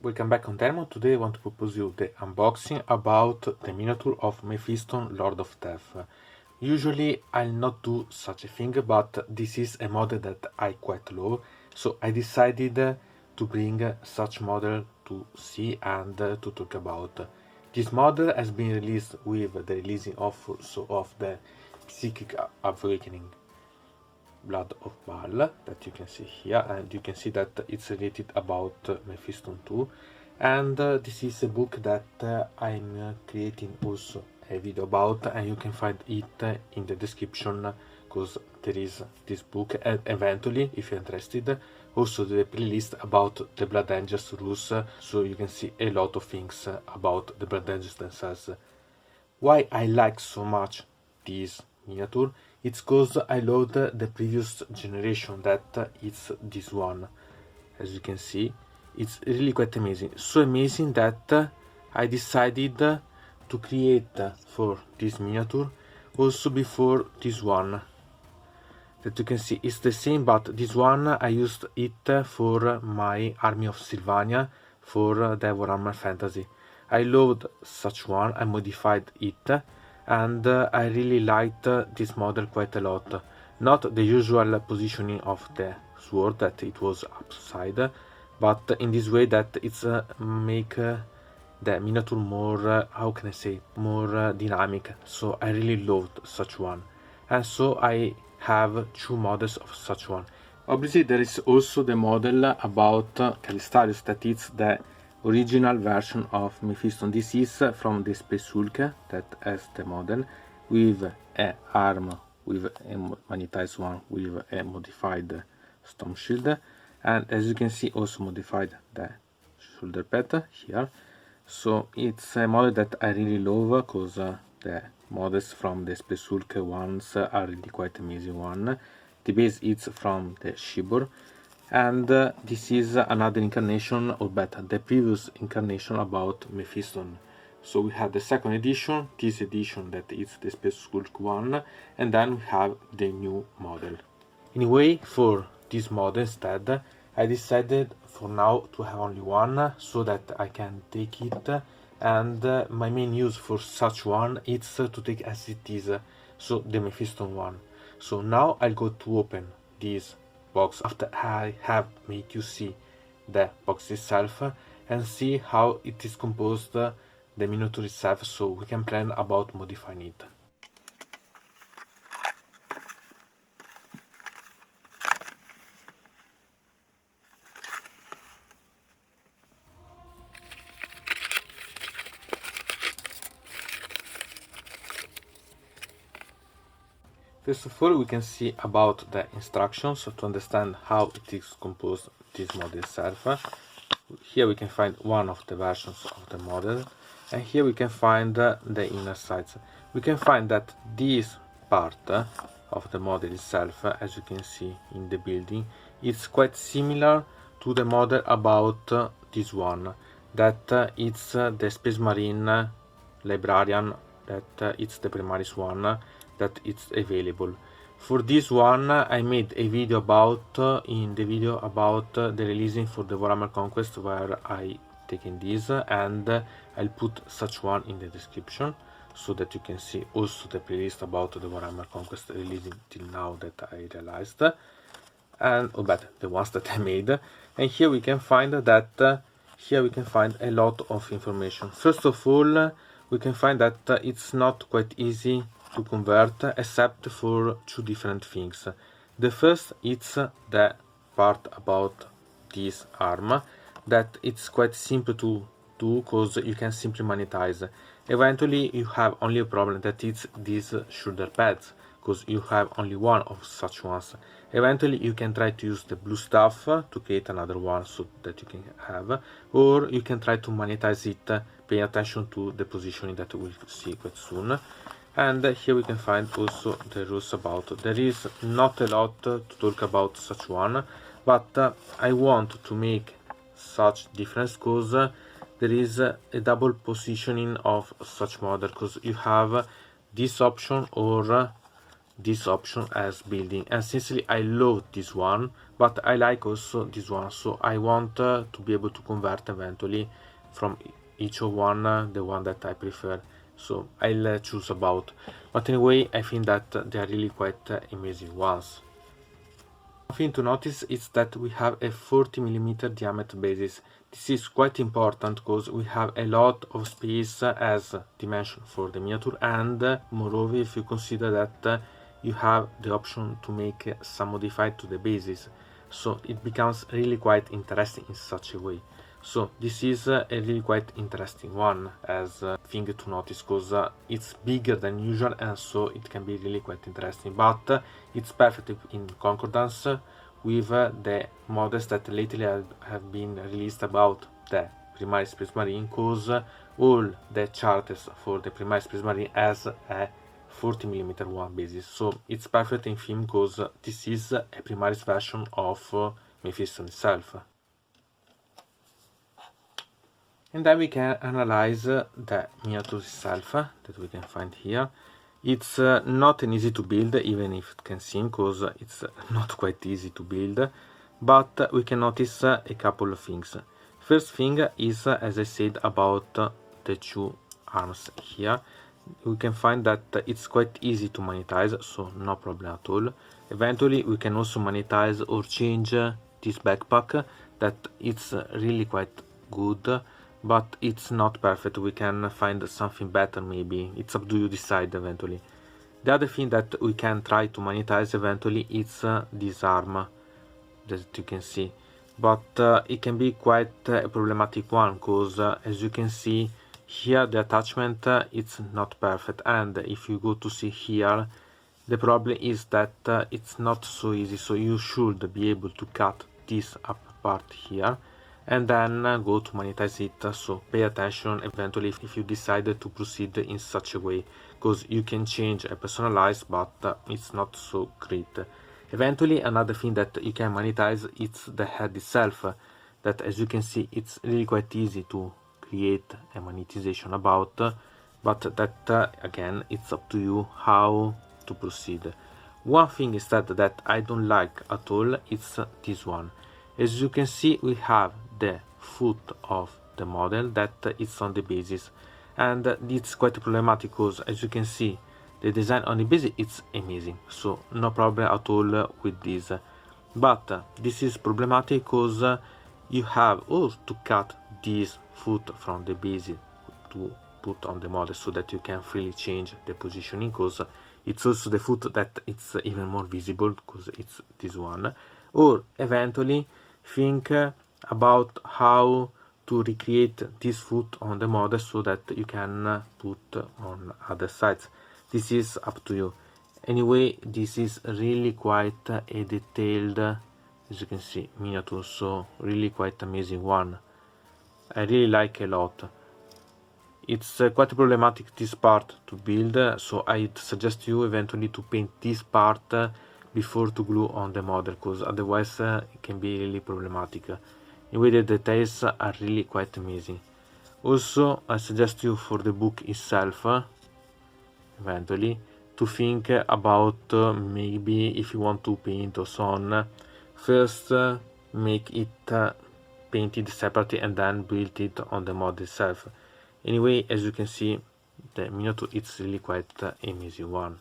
Welcome back on Demo. Today I want to propose you the unboxing about the miniature of Mephiston, Lord of Death. Usually I'll not do such a thing, but this is a model that I quite love, so I decided to bring such model to see and to talk about. This model has been released with the releasing of the Psychic Awakening Blood of Baal that you can see here, and you can see that it's related about Mephiston too. And this is a book that I'm creating also a video about, and you can find it in the description, because there is this book, and eventually, if you're interested, also the playlist about the Blood Angels rules, so you can see a lot of things about the Blood Angels themselves. Why I like so much this miniature? It's because I loved the previous generation, that it's this one. As you can see, it's really quite amazing. So amazing that I decided to create for this miniature also before this one. That you can see it's the same, but this one I used it for my Army of Sylvania for the Warhammer Fantasy. I loved such one, I modified it, and I really liked this model quite a lot. Not the usual positioning of the sword, that it was upside, but in this way that it's make the miniature more, how can I say, more dynamic. So I really loved such one, and so I have two models of such one. Obviously there is also the model about Calistarius, that is the original version of Mephiston. This is from the Space Hulk that has the model with a arm, with a magnetized one, with a modified storm shield, and as you can see also modified the shoulder pad here. So it's a model that I really love, because the models from the Space Hulk ones are really quite amazing one. The base is from the Shibor, and this is another incarnation, or better, the previous incarnation about Mephiston. So we have the second edition, this edition that is the Space Hulk one, and then we have the new model. Anyway, for this model instead, I decided for now to have only one, so that I can take it, and my main use for such one is to take as it is, so the Mephiston one. So now I'll go to open this box after I have made you see the box itself, and see how it is composed, the miniature itself, so we can plan about modifying it. First of all, we can see about the instructions, so to understand how it is composed, this model itself. Here we can find one of the versions of the model, and here we can find the inner sides. We can find that this part of the model itself, as you can see in the building, is quite similar to the model about this one, that it's the Space Marine librarian, that it's the Primaris one, that it's available. For this one I made a video about, in the video about the releasing for the Warhammer Conquest, where I taken this, and I'll put such one in the description, so that you can see also the playlist about the Warhammer Conquest releasing till now that I realized, and the ones that I made. And here we can find that here we can find a lot of information. First of all, we can find that it's not quite easy to convert, except for two different things. The first is the part about this arm, that it's quite simple to do, because you can simply magnetize. Eventually you have only a problem, that it's these shoulder pads, because you have only one of such ones. Eventually you can try to use the blue stuff to create another one, so that you can have, or you can try to magnetize it, pay attention to the positioning that we'll see quite soon. And here we can find also the rules about. There is not a lot to talk about such one, but I want to make such difference, because there is a double positioning of such model, because you have this option or this option as building, and sincerely I love this one, but I like also this one, so I want to be able to convert eventually from each of one the one that I prefer, so I'll choose about. But anyway, I think that they are really quite amazing ones. One thing to notice is that we have a 40mm diameter basis. This is quite important because we have a lot of space as dimension for the miniature, and moreover, if you consider that you have the option to make some modify to the basis, so it becomes really quite interesting in such a way. So this is a really quite interesting one as a thing to notice, because it's bigger than usual, and so it can be really quite interesting, but it's perfect in concordance with the models that lately have been released about the Primaris Prismarine, because all the charters for the Primaris Prismarine has a 40mm one basis, so it's perfect in theme because this is a Primaris version of Mephiston itself. And then we can analyze the miniature itself that we can find here. It's not an easy to build, even if it can seem, because it's not quite easy to build, but we can notice a couple of things. First thing is, as I said, about the two arms here. We can find that it's quite easy to monetize, so no problem at all. Eventually we can also monetize or change this backpack, that it's really quite good, but it's not perfect. We can find something better, maybe. It's up to you decide eventually. The other thing that we can try to monetize eventually is this arm that you can see, but it can be quite a problematic one, because as you can see here, the attachment it's not perfect, and if you go to see here, the problem is that it's not so easy, so you should be able to cut this up part here and then go to monetize it. So pay attention eventually if you decide to proceed in such a way, because you can change and personalize, but it's not so great. Eventually another thing that you can monetize is the head itself, that as you can see it's really quite easy to create a monetization about, but that again it's up to you how to proceed. One thing instead that I don't like at all is this one. As you can see, we have the foot of the model that is on the basis, and it's quite problematic because as you can see, the design on the basis it's amazing, so no problem at all with this, but this is problematic because you have also to cut this foot from the basis to put on the model so that you can freely change the positioning, because it's also the foot that it's even more visible because it's this one. Or eventually think about how to recreate this foot on the model so that you can put on other sides. This is up to you. Anyway, this is really quite a detailed, as you can see, miniature, so really quite amazing one. I really like a lot. It's quite problematic this part to build, so I'd suggest you eventually to paint this part before to glue on the model, because otherwise it can be really problematic. Anyway, the details are really quite amazing. Also, I suggest you for the book itself, eventually, to think about maybe if you want to paint or so on, first make it painted separately and then build it on the model itself. Anyway, as you can see, the miniature it's really quite amazing one.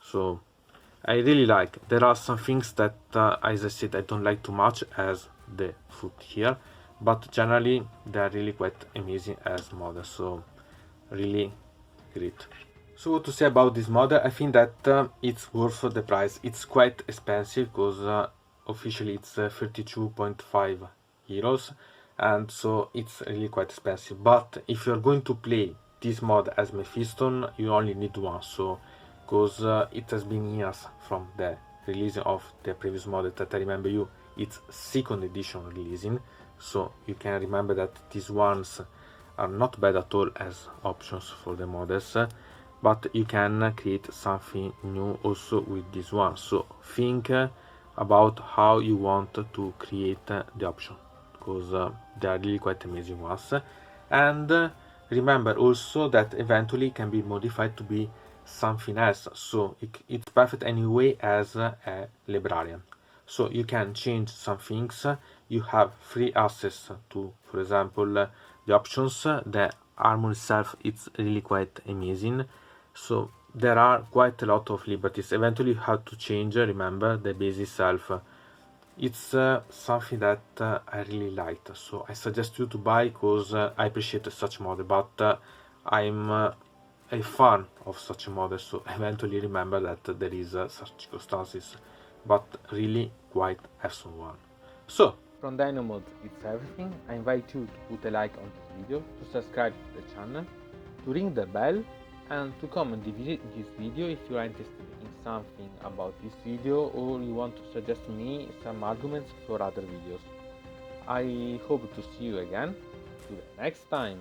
So I really like. There are some things that as I said I don't like too much, as the foot here, but generally they are really quite amazing as models, so really great. So what to say about this model? I think that it's worth the price. It's quite expensive because officially it's 32.5 euros, and so it's really quite expensive. But if you're going to play this mod as Mephiston, you only need one, so because it has been years from the releasing of the previous model that I remember you, it's 2nd edition releasing, so you can remember that these ones are not bad at all as options for the models, but you can create something new also with this one. So think about how you want to create the option, because they are really quite amazing ones. And remember also that eventually can be modified to be something else, so it's perfect anyway as a librarian. So you can change some things. You have free access to, for example, the options. The armor itself, it's really quite amazing. So there are quite a lot of liberties. Eventually you have to change, remember, the base itself. It's something that I really liked, so I suggest you to buy because I appreciate such model, but I'm a fan of such a model, so eventually remember that there is such circumstances, but really quite awesome one. So from Dino Mode, it's everything. I invite you to put a like on this video, to subscribe to the channel, to ring the bell, and to comment this video if you are interested in something about this video or you want to suggest me some arguments for other videos. I hope to see you again. Till the next time.